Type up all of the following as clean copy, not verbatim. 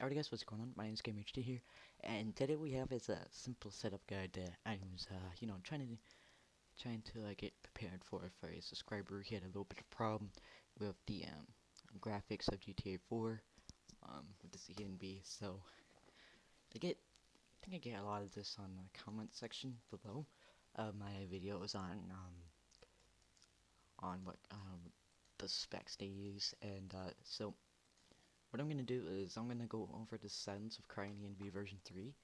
Alright guys, what's going on? My name is GameHD here, and today we have is a simple setup guide that I was, trying to get prepared for a subscriber. He had a little bit of problem with the graphics of GTA 4, with the CNB. So I think I get a lot of this on the comment section below. My videos on what the specs they use, and so what I'm gonna do is I'm gonna go over the settings of CryEnB version 3,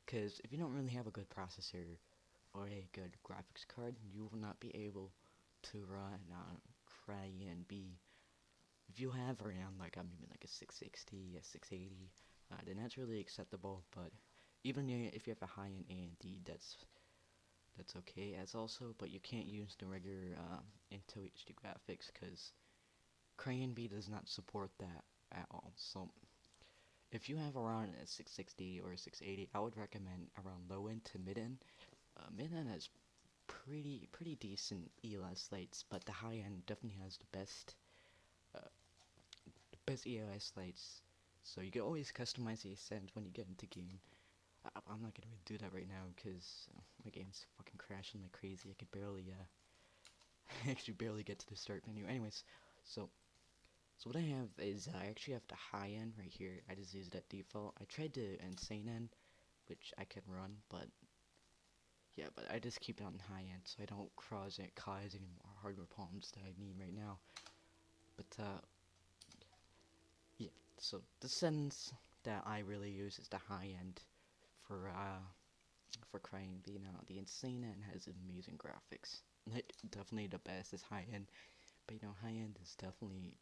because if you don't really have a good processor or a good graphics card, you will not be able to run CryEnB. If you have around maybe like a 660, a 680, then that's really acceptable. But even if you have a high-end AMD, that's okay as also. But you can't use the regular Intel HD graphics because CryEnB does not support that at all. So if you have around a 660 or a 680, I would recommend around low end to mid end. Mid end has pretty decent ELS lights, but the high end definitely has uh, the best ELS lights. So you can always customize the ascent when you get into game. I'm not gonna do that right now because my game's fucking crashing like crazy. I could barely actually barely get to the start menu. Anyways, so So what I have is I actually have the high end right here. I just use that default. I tried the insane end, which I can run, but yeah, but I just keep it on high end so I don't cause any more hardware problems that I need right now. But yeah, so the settings that I really use is the high end for crying. The insane end has amazing graphics. Like definitely the best is high end, but high end is definitely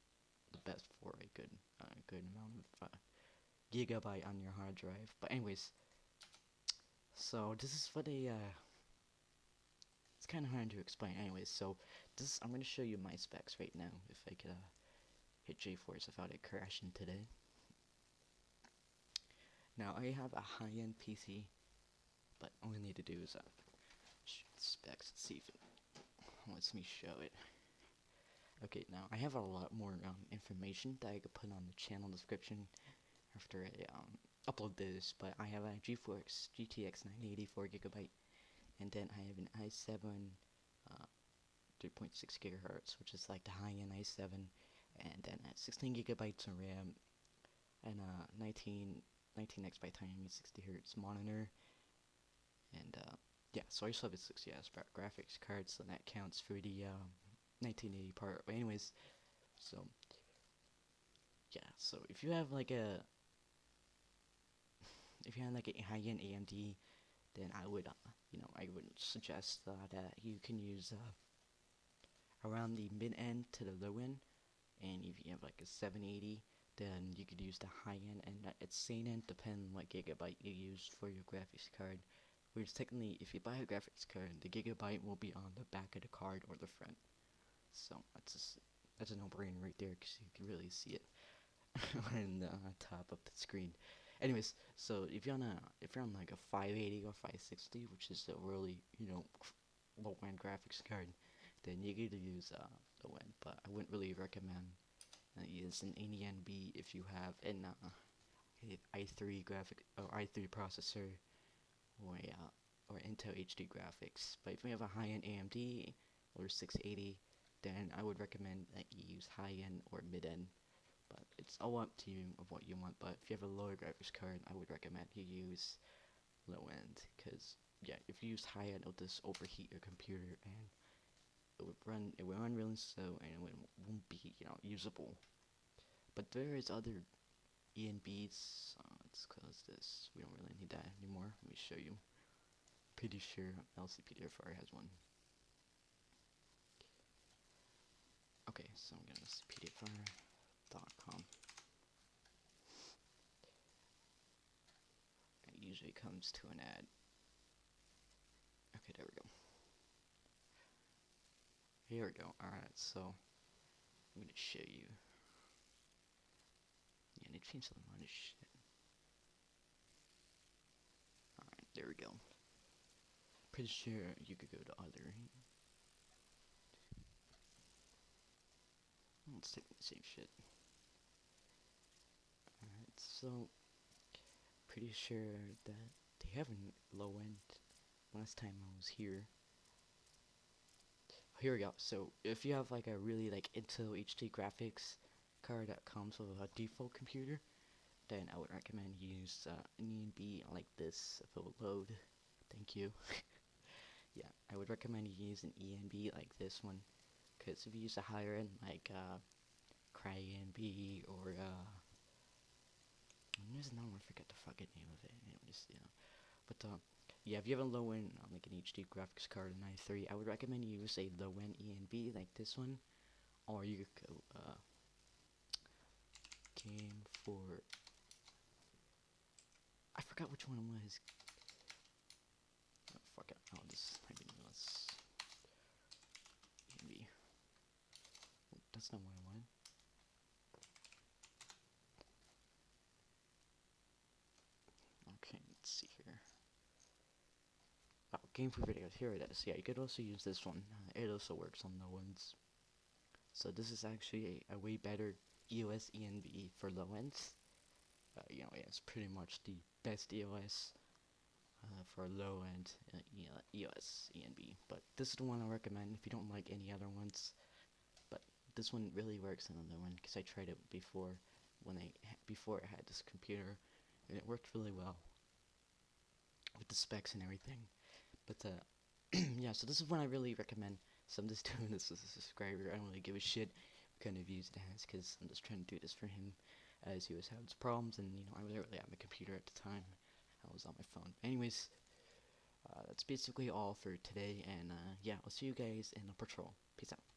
the best for a good amount of gigabyte on your hard drive. But anyways, so this is for the it's kind of hard to explain. Anyways, so I'm gonna show you my specs right now. If I could hit GeForce without it crashing today. Now I have a high-end PC, but all I need to do is show the specs and see if it lets me show it. Okay, now I have a lot more information that I could put on the channel description after I upload this, but I have a GeForce GTX 980 4GB, and then I have an i7 uh, 3.6 gigahertz, which is like the high-end i7, and then 16 gigabytes of RAM, and a 19x by tiny 60 hertz monitor, and yeah, so I just have a 60S graphics card, so that counts for the 1980 part. But anyways, so yeah, so if you have like a high-end AMD, then I would suggest that you can use around the mid-end to the low-end, and if you have like a 780, then you could use the high-end, and it's same end depending on what gigabyte you use for your graphics card. Which technically, if you buy a graphics card, the gigabyte will be on the back of the card or the front. So that's a no-brainer right there, because you can really see it on the top of the screen. Anyways, so if you're on like a 580 or 560, which is a really low end graphics card, then you get to use low end. But I wouldn't really recommend use an AMD if you have an i3 graphic or i3 processor or Intel HD graphics. But if you have a high-end AMD or 680, then I would recommend that you use high-end or mid-end. But it's all up to you of what you want. But if you have a lower graphics card, I would recommend you use low end, because yeah, if you use high end, it'll just overheat your computer and it would run really slow and won't be usable. But there is other ENBs. Let's close this. We don't really need that anymore. Let me show you. Pretty sure LCPDFR has one. Okay, so I'm gonna cpdfr.com. It usually comes to an ad. Okay, there we go. Here we go. Alright, so I'm gonna show you. Yeah, they changed some of this shit. Alright, there we go. Pretty sure you could go to other. Let's take the same shit. Alright, so pretty sure that they have a low end. Last time I was here. Here we go. So if you have like a really like Intel HD graphics card that comes with a default computer, then I would recommend you use an ENB like this if it will load. Thank you. Yeah, I would recommend you use an ENB like this one, because if you use a higher end like Cry ENB or there's another one, I forget the fucking name of it. Anyways, yeah. But yeah, if you have a low end like an HD graphics card in i3, I would recommend you use a low end ENB like this one, or you could go game for, I forgot which one it was. Oh, fuck it. I'll just type in this ENB. Oh, that's not what I wanted. Okay, let's see here. Oh, game for videos. Here it is. Yeah, you could also use this one. It also works on low ends. So this is actually a way better EOS ENB for low ends. You know, it's pretty much the best EOS for low end EOS ENB. But this is the one I recommend if you don't like any other ones. But this one really works on the low end because I tried it before before I had this computer, and it worked really well with the specs and everything. But yeah, so this is one I really recommend. So I'm just doing this as a subscriber. I don't really give a shit what kind of views it has, because I'm just trying to do this for him, as he was having problems, and you know, I wasn't really at my computer at the time. I was on my phone. Anyways, that's basically all for today, and yeah, I'll see you guys in the patrol. Peace out.